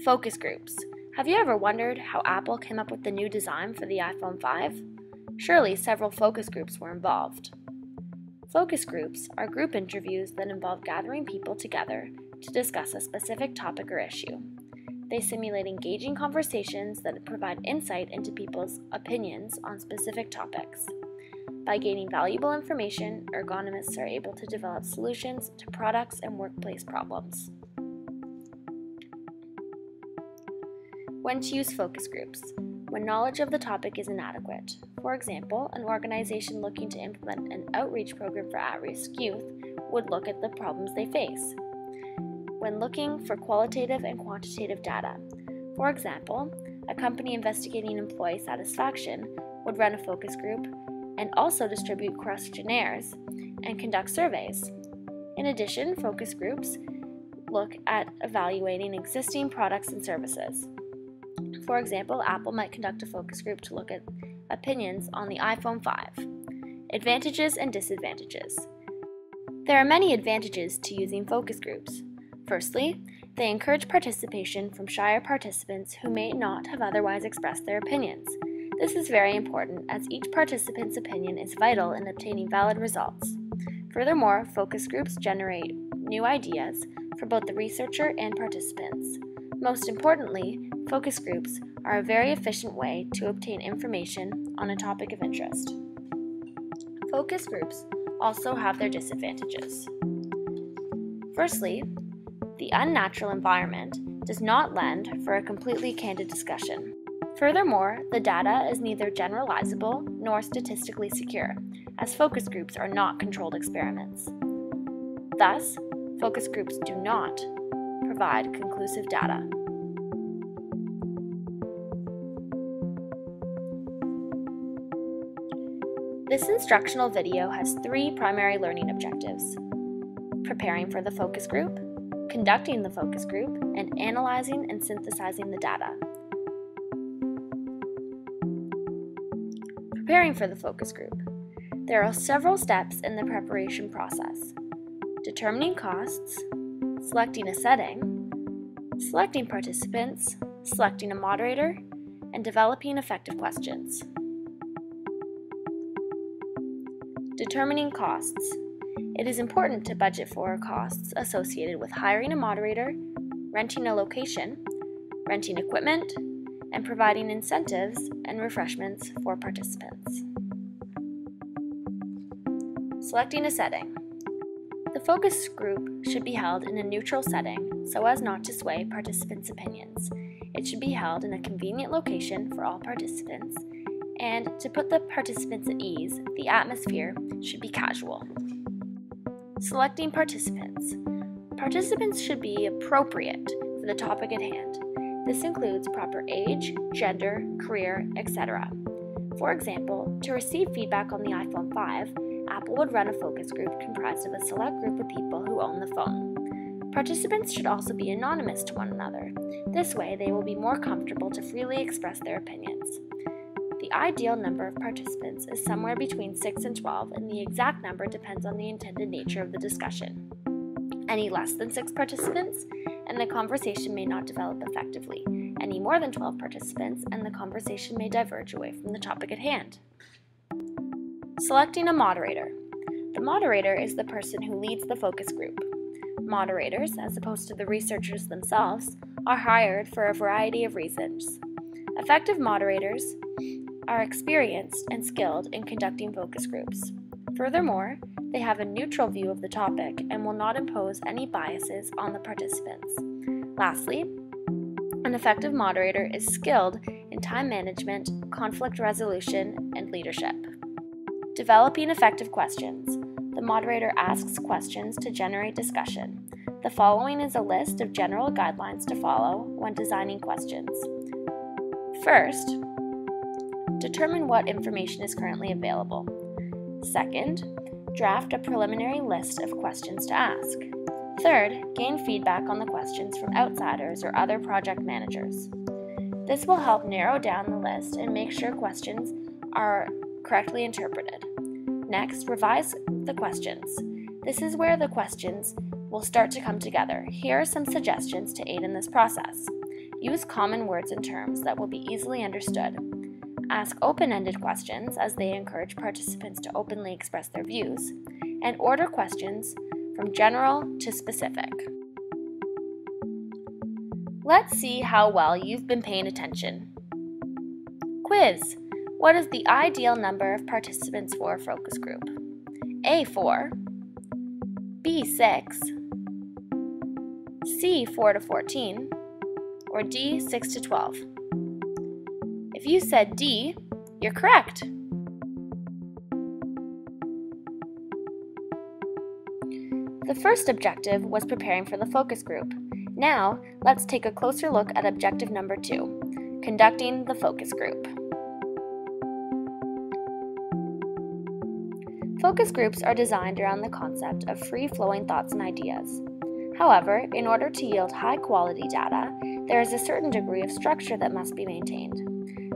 Focus groups. Have you ever wondered how Apple came up with the new design for the iPhone 5? Surely several focus groups were involved. Focus groups are group interviews that involve gathering people together to discuss a specific topic or issue. They simulate engaging conversations that provide insight into people's opinions on specific topics. By gaining valuable information, ergonomists are able to develop solutions to products and workplace problems. When to use focus groups. When knowledge of the topic is inadequate. For example, an organization looking to implement an outreach program for at-risk youth would look at the problems they face. When looking for qualitative and quantitative data. For example, a company investigating employee satisfaction would run a focus group and also distribute questionnaires and conduct surveys. In addition, focus groups look at evaluating existing products and services. For example, Apple might conduct a focus group to look at opinions on the iPhone 5. Advantages and disadvantages. There are many advantages to using focus groups. Firstly, they encourage participation from shyer participants who may not have otherwise expressed their opinions. This is very important as each participant's opinion is vital in obtaining valid results. Furthermore, focus groups generate new ideas for both the researcher and participants. Most importantly, focus groups are a very efficient way to obtain information on a topic of interest. Focus groups also have their disadvantages. Firstly, the unnatural environment does not lend for a completely candid discussion. Furthermore, the data is neither generalizable nor statistically secure, as focus groups are not controlled experiments. Thus, focus groups do not provide conclusive data. This instructional video has 3 primary learning objectives: preparing for the focus group, conducting the focus group, and analyzing and synthesizing the data. Preparing for the focus group. There are several steps in the preparation process: determining costs, selecting a setting, selecting participants, selecting a moderator, and developing effective questions. Determining costs. It is important to budget for costs associated with hiring a moderator, renting a location, renting equipment, and providing incentives and refreshments for participants. Selecting a setting. The focus group should be held in a neutral setting so as not to sway participants' opinions. It should be held in a convenient location for all participants, and to put the participants at ease, the atmosphere should be casual. Selecting participants. Participants should be appropriate for the topic at hand. This includes proper age, gender, career, etc. For example, to receive feedback on the iPhone 5, Apple would run a focus group comprised of a select group of people who own the phone. Participants should also be anonymous to one another. This way, they will be more comfortable to freely express their opinions. The ideal number of participants is somewhere between 6 and 12, and the exact number depends on the intended nature of the discussion. Any less than 6 participants, and the conversation may not develop effectively. Any more than 12 participants, and the conversation may diverge away from the topic at hand. Selecting a moderator. The moderator is the person who leads the focus group. Moderators, as opposed to the researchers themselves, are hired for a variety of reasons. Effective moderators are experienced and skilled in conducting focus groups. Furthermore, they have a neutral view of the topic and will not impose any biases on the participants. Lastly, an effective moderator is skilled in time management, conflict resolution, and leadership. Developing effective questions. The moderator asks questions to generate discussion. The following is a list of general guidelines to follow when designing questions. First, determine what information is currently available. Second, draft a preliminary list of questions to ask. Third, gain feedback on the questions from outsiders or other project managers. This will help narrow down the list and make sure questions are correctly interpreted. Next, revise the questions. This is where the questions will start to come together. Here are some suggestions to aid in this process. Use common words and terms that will be easily understood. Ask open-ended questions as they encourage participants to openly express their views, and order questions from general to specific. Let's see how well you've been paying attention. Quiz. What is the ideal number of participants for a focus group? A, 4, B, 6, C, 4 to 14, or D, 6 to 12? If you said D, you're correct. The first objective was preparing for the focus group. Now, let's take a closer look at objective number 2, conducting the focus group. Focus groups are designed around the concept of free-flowing thoughts and ideas. However, in order to yield high-quality data, there is a certain degree of structure that must be maintained.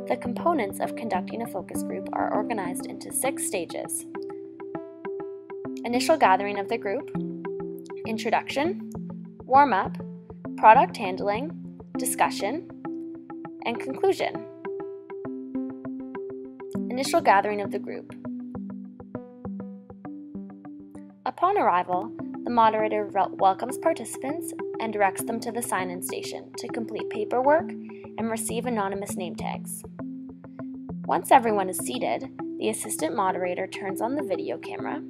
The components of conducting a focus group are organized into 6 stages: initial gathering of the group, introduction, warm-up, product handling, discussion, and conclusion. Initial gathering of the group. Upon arrival, the moderator welcomes participants and directs them to the sign-in station to complete paperwork and receive anonymous name tags. Once everyone is seated, the assistant moderator turns on the video camera,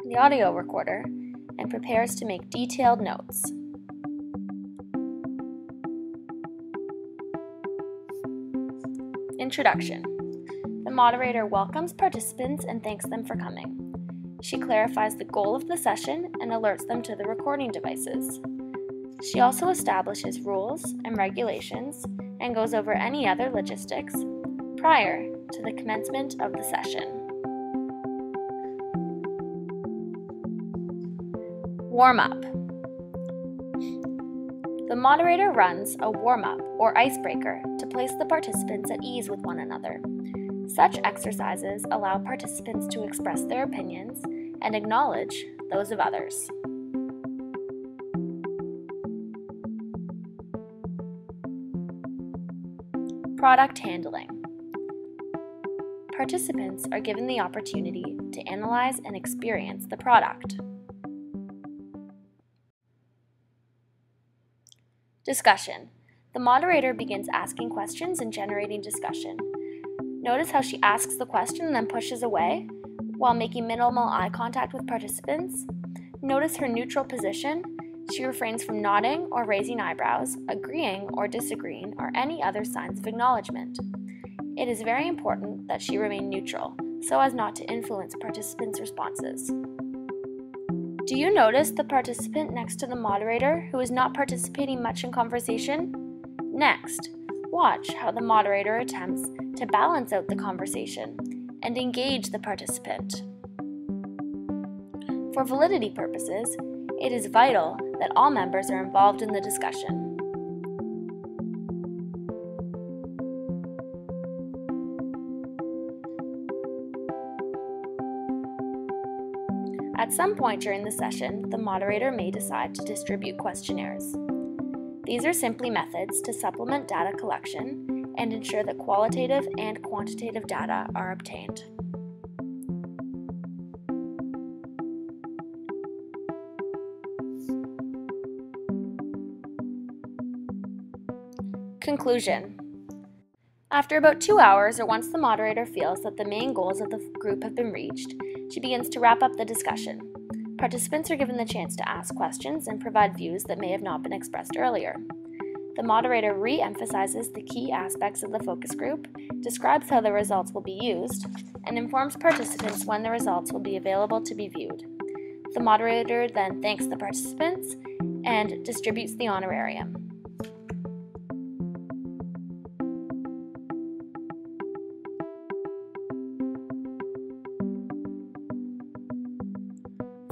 the audio recorder, and prepares to make detailed notes. Introduction. The moderator welcomes participants and thanks them for coming. She clarifies the goal of the session and alerts them to the recording devices. She also establishes rules and regulations and goes over any other logistics prior to the commencement of the session. Warm-up. The moderator runs a warm-up or icebreaker to place the participants at ease with one another. Such exercises allow participants to express their opinions and acknowledge those of others. Product handling. Participants are given the opportunity to analyze and experience the product. Discussion. The moderator begins asking questions and generating discussion. Notice how she asks the question and then pushes away while making minimal eye contact with participants. Notice her neutral position. She refrains from nodding or raising eyebrows, agreeing or disagreeing, or any other signs of acknowledgement. It is very important that she remain neutral, so as not to influence participants' responses. Do you notice the participant next to the moderator who is not participating much in conversation? Next, watch how the moderator attempts to balance out the conversation and engage the participant. For validity purposes, it is vital that all members are involved in the discussion. At some point during the session, the moderator may decide to distribute questionnaires. These are simply methods to supplement data collection and ensure that qualitative and quantitative data are obtained. Conclusion. After about 2 hours, or once the moderator feels that the main goals of the group have been reached, she begins to wrap up the discussion. Participants are given the chance to ask questions and provide views that may have not been expressed earlier. The moderator re-emphasizes the key aspects of the focus group, describes how the results will be used, and informs participants when the results will be available to be viewed. The moderator then thanks the participants and distributes the honorarium.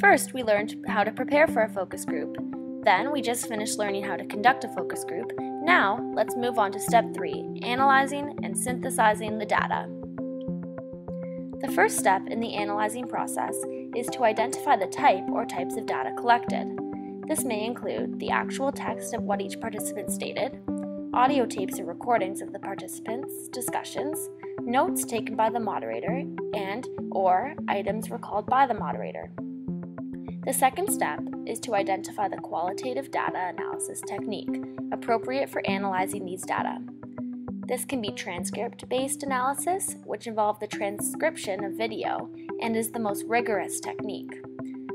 First, we learned how to prepare for a focus group. Then, we just finished learning how to conduct a focus group. Now, let's move on to step 3, analyzing and synthesizing the data. The first step in the analyzing process is to identify the type or types of data collected. This may include the actual text of what each participant stated, audio tapes or recordings of the participants' discussions, notes taken by the moderator, and/or items recalled by the moderator. The second step is to identify the qualitative data analysis technique appropriate for analyzing these data. This can be transcript-based analysis, which involves the transcription of video and is the most rigorous technique.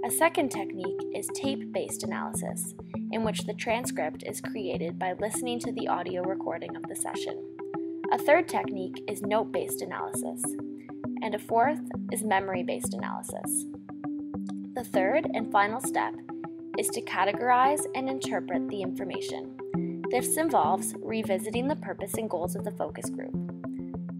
A second technique is tape-based analysis, in which the transcript is created by listening to the audio recording of the session. A third technique is note-based analysis, and a fourth is memory-based analysis. The third and final step is to categorize and interpret the information. This involves revisiting the purpose and goals of the focus group.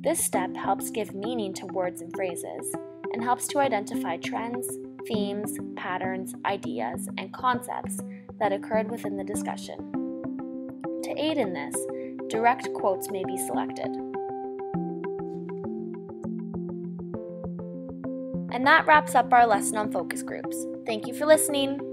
This step helps give meaning to words and phrases and helps to identify trends, themes, patterns, ideas, and concepts that occurred within the discussion. To aid in this, direct quotes may be selected. And that wraps up our lesson on focus groups. Thank you for listening.